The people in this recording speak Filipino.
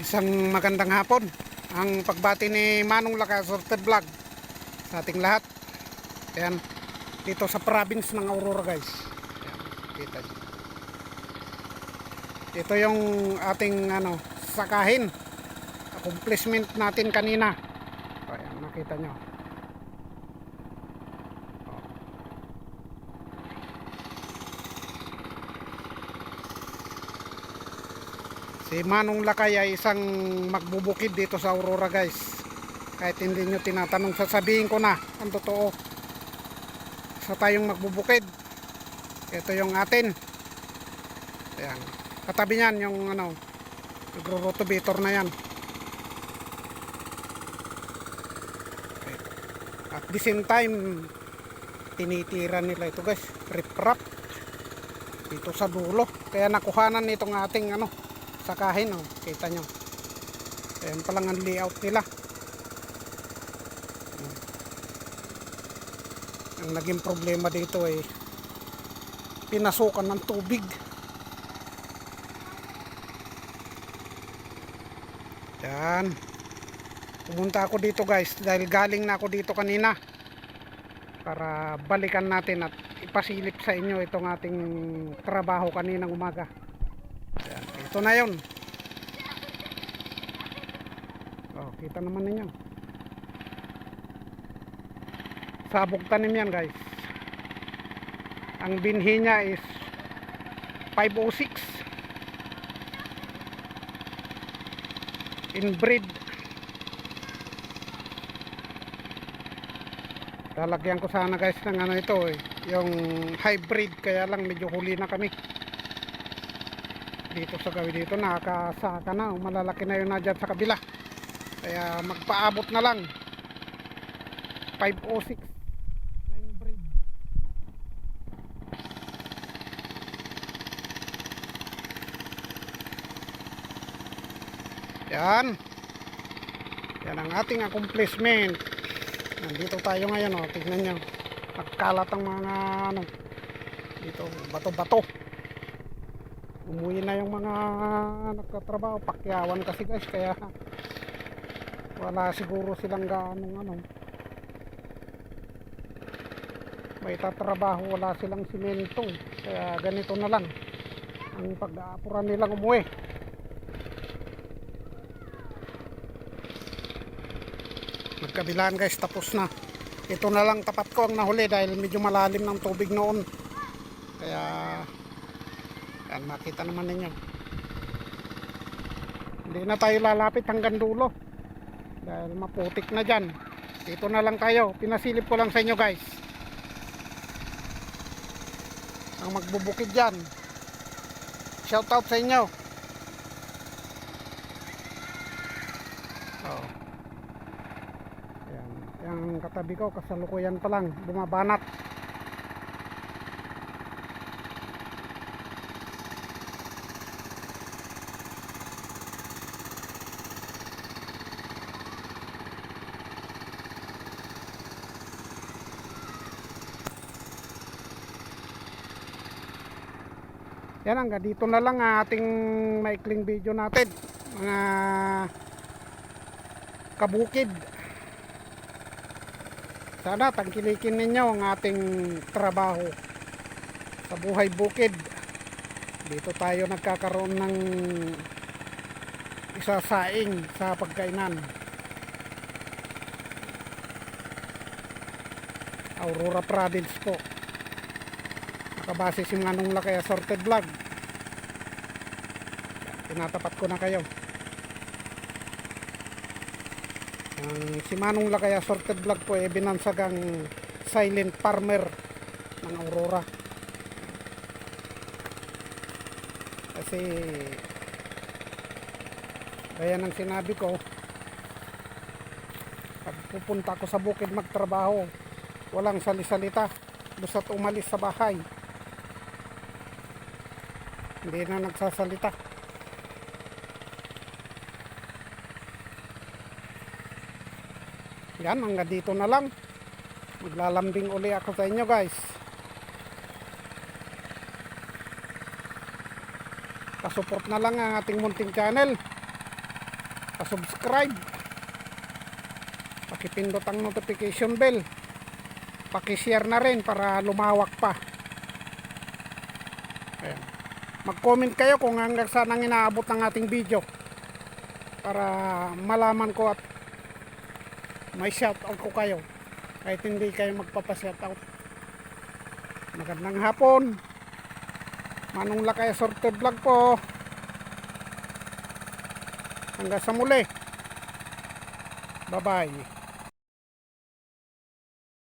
Isang magandang hapon. Ang pagbati ni Manong Laka Sorted Vlog sa ating lahat. Ayan, dito sa province ng Aurora, guys. Ayan, kita nyo. Ito yung ating sakahin. Accomplishment natin kanina. Ayan, nakita nyo. Si Manong Lakay ay isang magbubukid dito sa Aurora, guys. Kahit hindi nyo tinatanong, sasabihin ko na ang totoo. Sa tayong magbubukid, ito yung atin. Ayan, katabi nyan yung nagro-rotovator na yan. At the same time, tinitira nila ito, guys, rip-rap dito sa dulo. Kaya nakuhanan itong ating sakahin, kita nyo. Ayan palang ang layout nila. Ang naging problema dito ay pinasukan ng tubig. Yan, pumunta ako dito, guys, dahil galing na ako dito kanina para balikan natin at ipasilip sa inyo itong ating trabaho kaninang umaga. Yan, ito na yun. Kita naman ninyo, sabog tanim yan, guys. Ang binhi niya is 506 inbreed. Lalagyan ko sana, guys, ng ito yung hybrid, kaya lang medyo huli na kami dito sa gawi. Dito nakakasaka na, malalaki na yun na dyan sa kabila, kaya magpaabot na lang 506 na inbreed. Yan ang ating accomplishment. Nandito tayo ngayon, tignan nyo, nagkalat ang mga dito, bato-bato. Umuwi na yung mga nagtatrabaho, pakyawan kasi, guys, kaya wala siguro silang ganong may tatrabaho, wala silang simento, kaya ganito na lang ang pag-aapuran nilang umuwi. Magkabilaan, guys, tapos na. Ito na lang tapat ko ang nahuli dahil medyo malalim ng tubig noon, kaya yan, makita naman ninyo, hindi na tayo lalapit hanggang dulo dahil maputik na dyan. Dito na lang tayo, pinasilip ko lang sa inyo, guys, ang magbubukid dyan. Shout out sa inyo. Yung katabi ko, kasalukuyan pa lang bumabanat. Yan, hanggang dito na lang ating maikling video natin, mga kabukid. Sana tangkilikin ninyo ang ating trabaho sa buhay bukid. Dito tayo nagkakaroon ng isasaing sa pagkainan. Aurora Province po. Nakabase si Manong Lakay Sorted Vlog. Tinatapat ko na kayo. Si Manong Lakay Sorted Vlog po ay binansagang silent farmer ng Aurora. Kasi gaya ng sinabi ko, pag pupunta ko sa bukid magtrabaho, walang salisalita, basta't umalis sa bahay hindi na nagsasalita. Yan, hanggang dito na lang. Maglalambing uli ako sa inyo, guys. Pasupport na lang ang ating munting channel. pa-subscribe, pakipindot ang notification bell, paki-share na rin para lumawak pa. Ayan. Mag-comment kayo kung hanggang saan ang inaabot ng ating video para malaman ko at may shoutout ko kayo kahit hindi kayo magpapa-shoutout. Magandang hapon. Manong Lakay Sorted Vlog po. Hanggang sa muli. Bye bye.